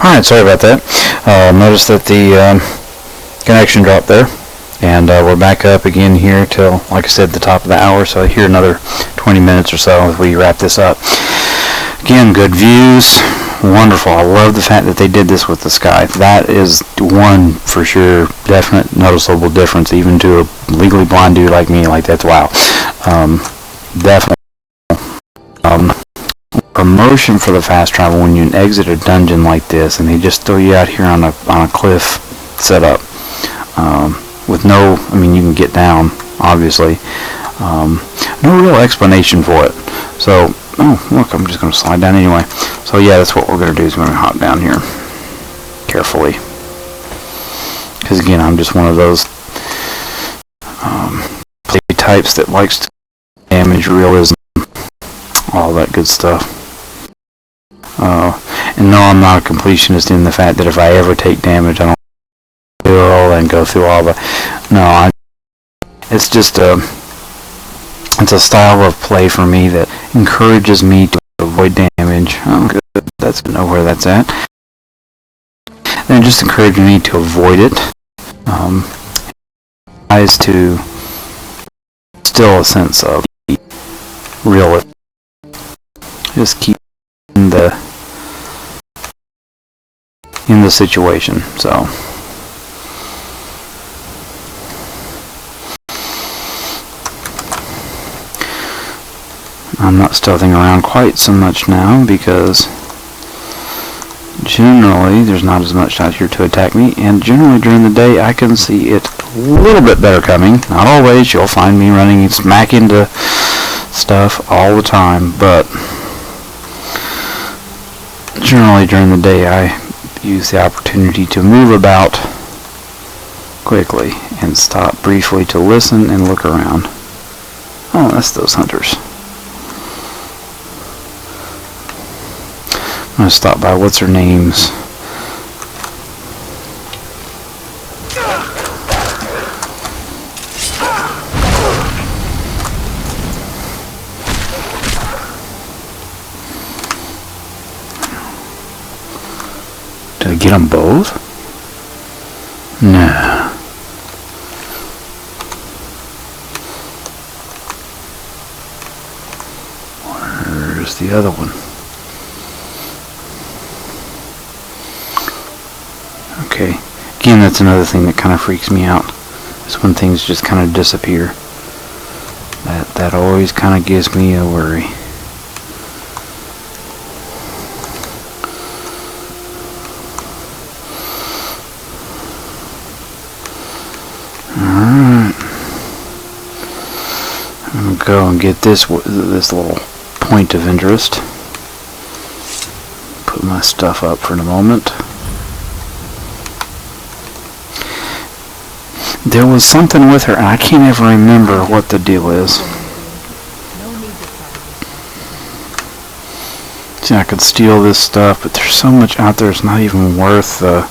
Alright, sorry about that. Notice that the connection dropped there. And we're back up again here till, like I said, the top of the hour. So here another 20 minutes or so as we wrap this up. Again, good views. Wonderful. I love the fact that they did this with the sky. That is one, for sure, definite noticeable difference, even to a legally blind dude like me. Like, that's wow. Definitely. Promotion for the fast travel when you exit a dungeon like this and they just throw you out here on a cliff setup with no, I mean, you can get down obviously, no real explanation for it. So oh look, I'm just going to slide down anyway. So yeah, that's what we're going to do, is we're going to hop down here carefully, because again, I'm just one of those play types that likes to damage realism, all that good stuff. And no, I'm not a completionist in the fact that if I ever take damage, I don't do it all and go through all the... No, it's just it's a style of play for me that encourages me to avoid damage. Oh, good. That's good to know where that's at. Then it just encourages me to avoid it. Tries to still a sense of realism. Just keep in the situation. So I'm not stealthing around quite so much now, because generally there's not as much out here to attack me, and generally during the day I can see it a little bit better coming. Not always. You'll find me running smack into stuff all the time, but generally during the day I use the opportunity to move about quickly and stop briefly to listen and look around. Oh, that's those hunters. I'm going to stop by what's her name's. Did I get them both? No. Where's the other one? Okay. Again, that's another thing that kind of freaks me out, is when things just kind of disappear. That always kind of gives me a worry. Alright, I'm going to go and get this little point of interest. Put my stuff up for the moment. There was something with her, and I can't ever remember what the deal is. See, I could steal this stuff, but there's so much out there it's not even worth the...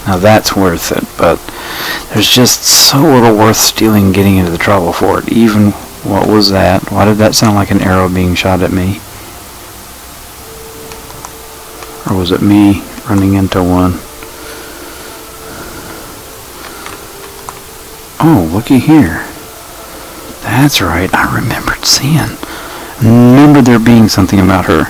Now that's worth it, but there's just so little worth stealing and getting into the trouble for it. Even, what was that? Why did that sound like an arrow being shot at me? Or was it me running into one? Oh, looky here. That's right, I remembered seeing. I remember there being something about her.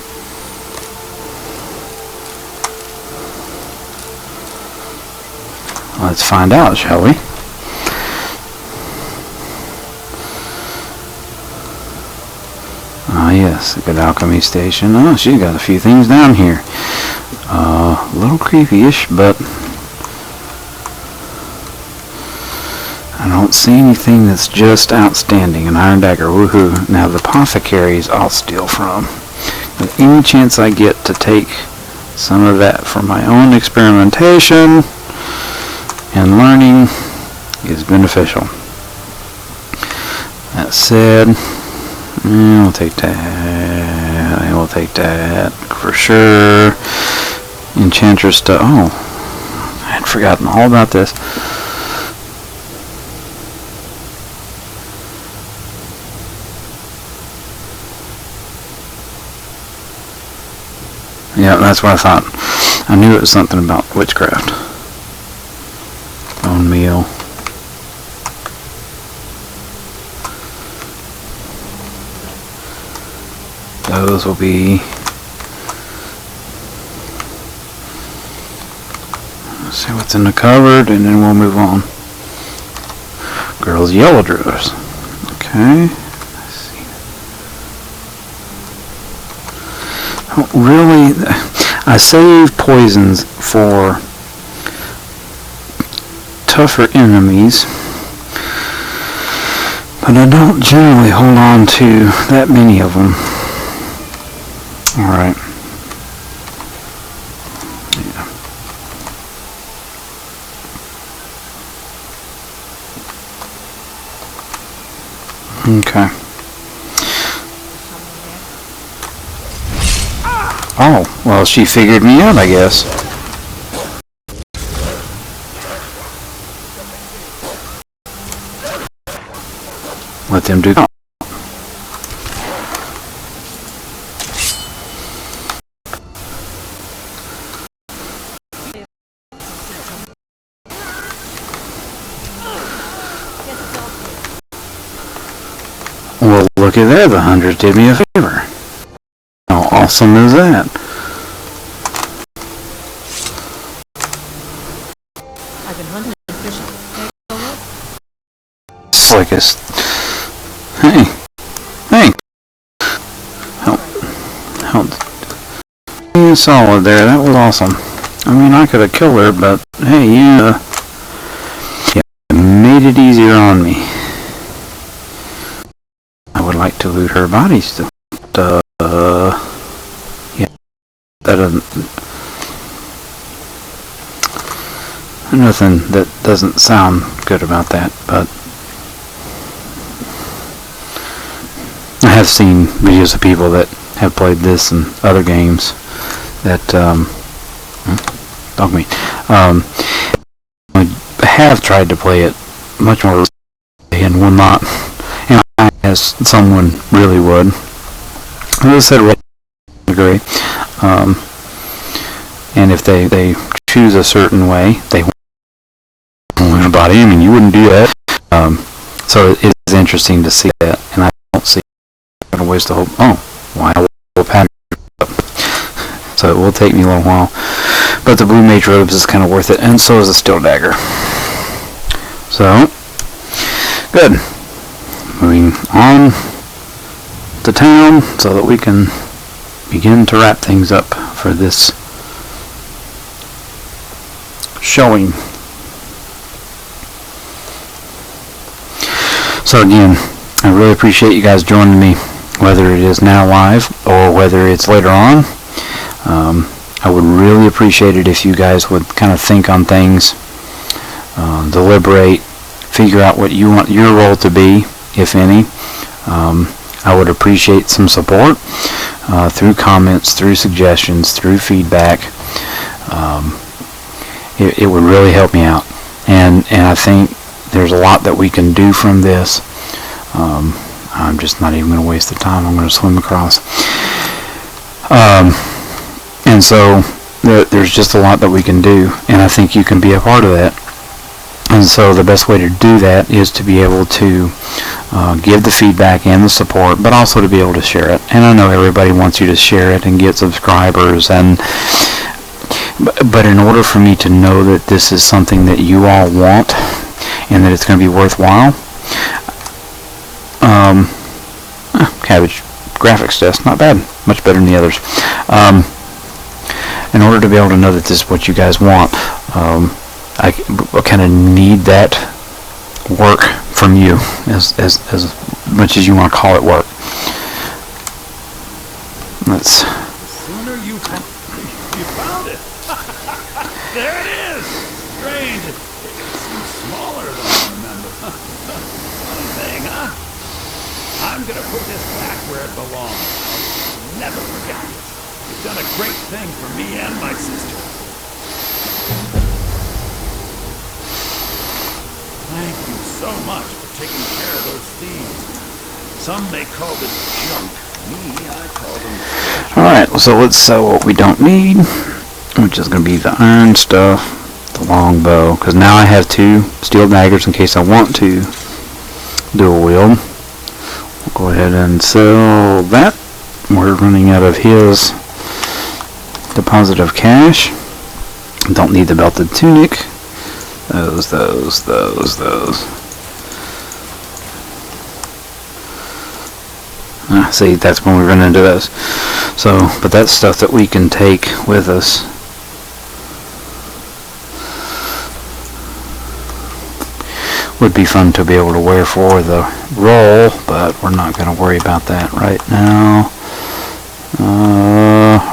Let's find out, shall we? Ah, yes, a good alchemy station. Oh, she's got a few things down here. A little creepy-ish, but I don't see anything that's just outstanding. An iron dagger, woohoo. Now the apothecaries I'll steal from. But any chance I get to take some of that for my own experimentation and learning is beneficial. That said, we'll take that. I will take that for sure. Enchantress stuff. Oh, I had forgotten all about this. Yeah, that's what I thought. I knew it was something about witchcraft. Bone meal. Those will be... Let's see what's in the cupboard, and then we'll move on. Girls' yellow drawers. Okay. Let's see. Oh, really, I save poisons for tougher enemies, but I don't generally hold on to that many of them. Alright. Okay. Oh, well, she figured me out, I guess. Let them do that. Well, look at that. The 100 did me a favor. How awesome is that? I've been hunting and fishing. Slickest. Hey. Hey. Help. Yeah, solid there. That was awesome. I mean, I could have killed her, but hey, you made it easier on me. I would like to loot her body still. Yeah, that doesn't... Nothing that doesn't sound good about that, but... I have seen videos of people that have played this and other games that, dog meat, have tried to play it much more and will not. And I guess someone really would. As I said, I agree. And if they choose a certain way, they win a body. I mean, you wouldn't do that. So it is interesting to see that, and I don't see a waste of hope. Oh, why will pattern up? So it will take me a little while. But the blue mage robes is kind of worth it, and so is the steel dagger. So, good. Moving on to town so that we can begin to wrap things up for this showing. So again, I really appreciate you guys joining me, whether it is now live or whether it's later on. I would really appreciate it if you guys would kind of think on things, deliberate, figure out what you want your role to be, if any. I would appreciate some support through comments, through suggestions, through feedback. It would really help me out, and I think there's a lot that we can do from this. I'm just not even going to waste the time. I'm going to swim across. And so there's just a lot that we can do, and I think you can be a part of that. And so the best way to do that is to be able to give the feedback and the support, but also to be able to share it. And I know everybody wants you to share it and get subscribers, but in order for me to know that this is something that you all want and that it's going to be worthwhile, cabbage graphics test, not bad, much better than the others. In order to be able to know that this is what you guys want, I kind of need that work from you, as much as you want to call it work. Let's. Sooner you found it. There it is. Strange. It seems smaller than I remember. Funny thing, huh? I'm gonna put this back where it belongs. I'll never forget it. You've done a great thing for me and my sister. Thank you so much for taking care of those thieves. Some may call this junk, Alright, so let's sell what we don't need, which is going to be the iron stuff, the longbow, because now I have 2 steel daggers in case I want to dual wield. We'll go ahead and sell that. We're running out of his deposit of cash. Don't need the belted tunic. Those. See, that's when we run into those. So, but that's stuff that we can take with us. Would be fun to be able to wear for the roll, but we're not going to worry about that right now.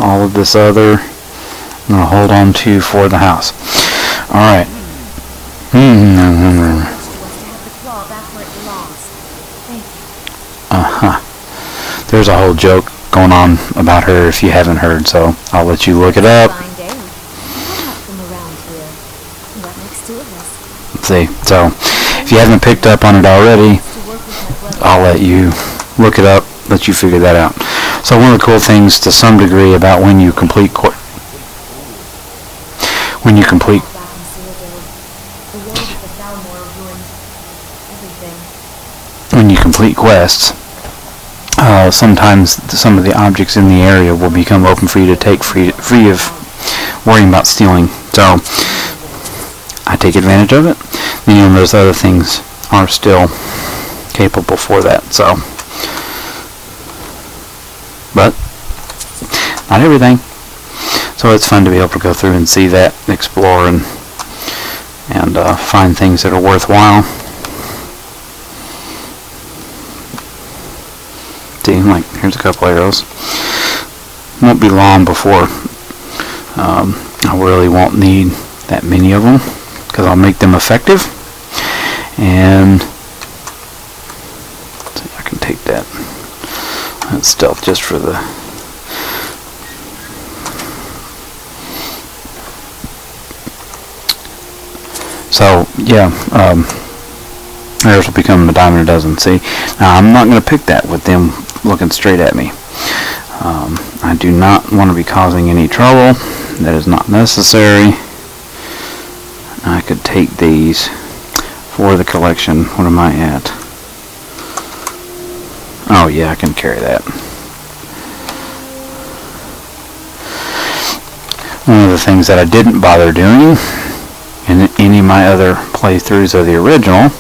All of this other, I'm going to hold on to for the house. Alright. There's a whole joke going on about her if you haven't heard, so I'll let you look it up. See, so if you haven't picked up on it already, I'll let you look it up, let you figure that out. So one of the cool things to some degree about when you complete quests, sometimes some of the objects in the area will become open for you to take free of worrying about stealing. So I take advantage of it. Then those other things are still capable for that. So, but not everything. So it's fun to be able to go through and see that, explore, and find things that are worthwhile. See, like, here's a couple arrows. Won't be long before I really won't need that many of them, because I'll make them effective. And let's see, I can take that stealth just for the so yeah, arrows will become a dime a dozen. See, now I'm not going to pick that with them looking straight at me. I do not want to be causing any trouble. That is not necessary. I could take these for the collection. What am I at? Oh yeah, I can carry that. One of the things that I didn't bother doing in any of my other playthroughs of the original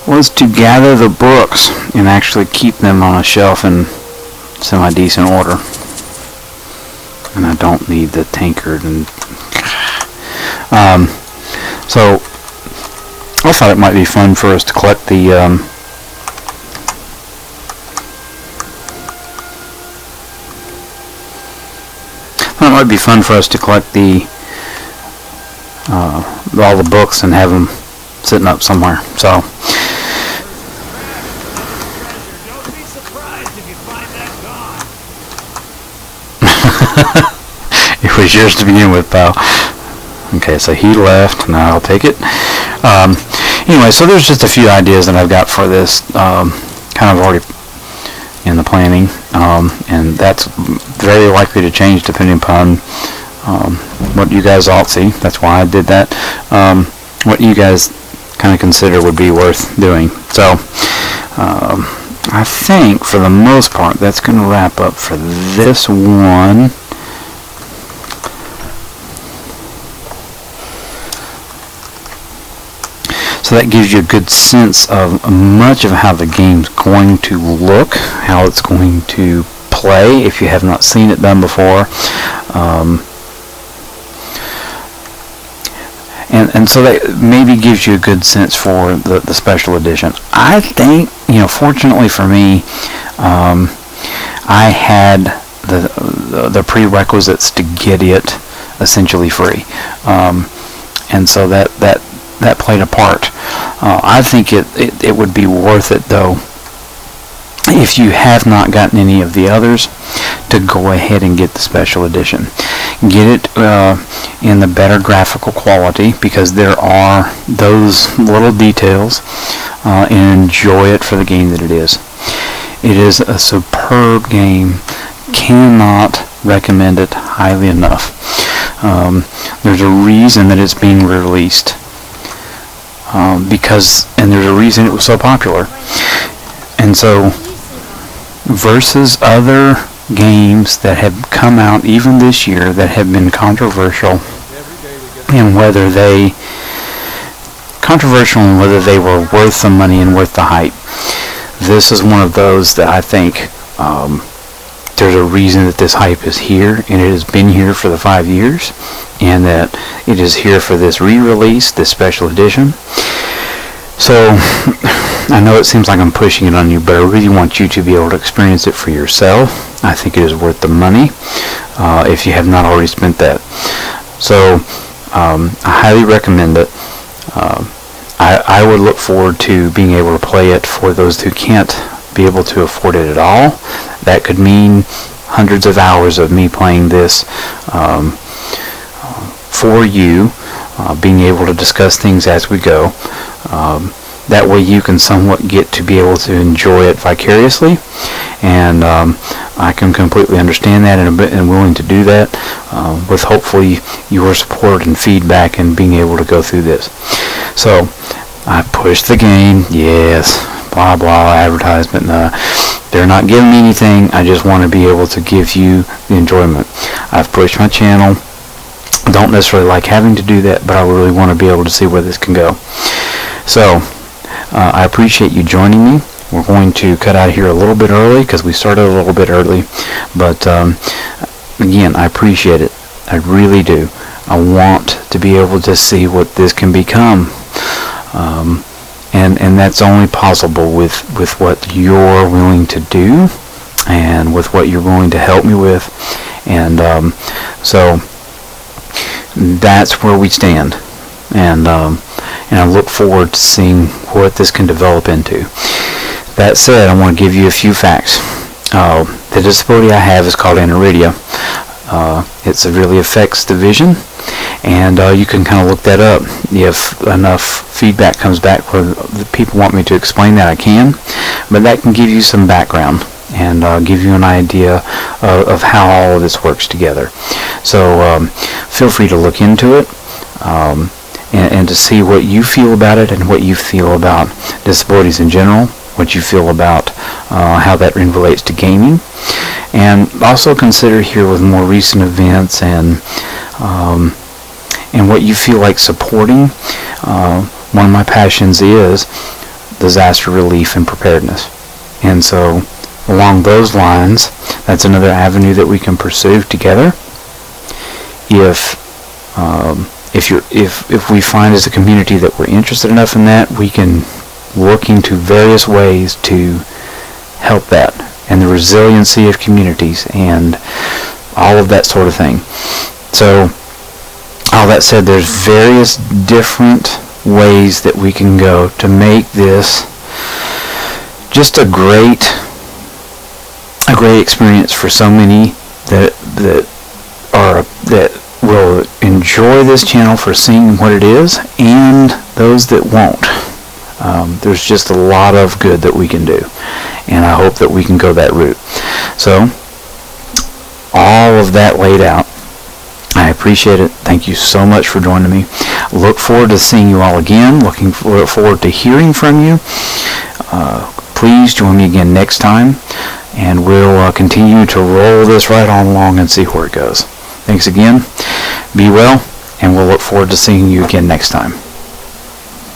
was to gather the books and actually keep them on a shelf in semi-decent order. And I don't need the tankard and so I thought it might be fun for us to collect the all the books and have them sitting up somewhere. So Don't be surprised if you find that gone. it was yours to begin with, pal. Okay, so he left. Now I'll take it. Anyway, so there's just a few ideas that I've got for this, kind of already in the planning, and that's very likely to change depending upon what you guys all see. That's why I did that. What you guys kind of consider would be worth doing. So I think for the most part that's going to wrap up for this one. So that gives you a good sense of much of how the game's going to look, how it's going to play if you have not seen it done before. And so that maybe gives you a good sense for the special editions. I think, fortunately for me, I had the prerequisites to get it essentially free, and so that played a part. I think it would be worth it though, if you have not gotten any of the others, to go ahead and get the special edition. Get it in the better graphical quality, because there are those little details, and enjoy it for the game that it is. It is a superb game. Cannot recommend it highly enough. There's a reason that it's being released, and there's a reason it was so popular. And so, versus other games that have come out even this year that have been controversial, and whether they were worth the money and worth the hype, this is one of those that I think there's a reason that this hype is here, and it has been here for the 5 years, and that it is here for this re-release, this special edition. So, I know it seems like I'm pushing it on you, but I really want you to be able to experience it for yourself. I think it is worth the money, if you have not already spent that. So, I highly recommend it. I would look forward to being able to play it for those who can't be able to afford it at all. That could mean hundreds of hours of me playing this for you, being able to discuss things as we go. That way you can somewhat get to be able to enjoy it vicariously, and I can completely understand that and willing to do that with hopefully your support and feedback and being able to go through this. So I pushed the game, yes, blah blah, advertisement, they're not giving me anything, I just want to be able to give you the enjoyment. I've pushed my channel, don't necessarily like having to do that, but I really want to be able to see where this can go. So I appreciate you joining me. We're going to cut out here a little bit early because we started a little bit early, but again, I appreciate it. I really do. I want to be able to see what this can become, and that's only possible with what you're willing to do and with what you're willing to help me with, and so that's where we stand, and I look forward to seeing what this can develop into. That said, I want to give you a few facts. The disability I have is called aniridia. It severely affects the vision, and you can kind of look that up. If enough feedback comes back where the people want me to explain that, I can, but that can give you some background and give you an idea of how all of this works together. So feel free to look into it and to see what you feel about it and what you feel about disabilities in general, what you feel about how that relates to gaming, and also consider here with more recent events and what you feel like supporting. One of my passions is disaster relief and preparedness, and so along those lines, that's another avenue that we can pursue together. If we find as a community that we're interested enough in that, we can look into various ways to help that, and the resiliency of communities and all of that sort of thing. So all that said, there's various different ways that we can go to make this just a great experience for so many that will enjoy this channel for seeing what it is, and those that won't. There's just a lot of good that we can do, and I hope that we can go that route. So all of that laid out, I appreciate it. Thank you so much for joining me. Look forward to seeing you all again. Looking forward to hearing from you. Please join me again next time, and we'll continue to roll this right on along and see where it goes. Thanks again. Be well, and we'll look forward to seeing you again next time.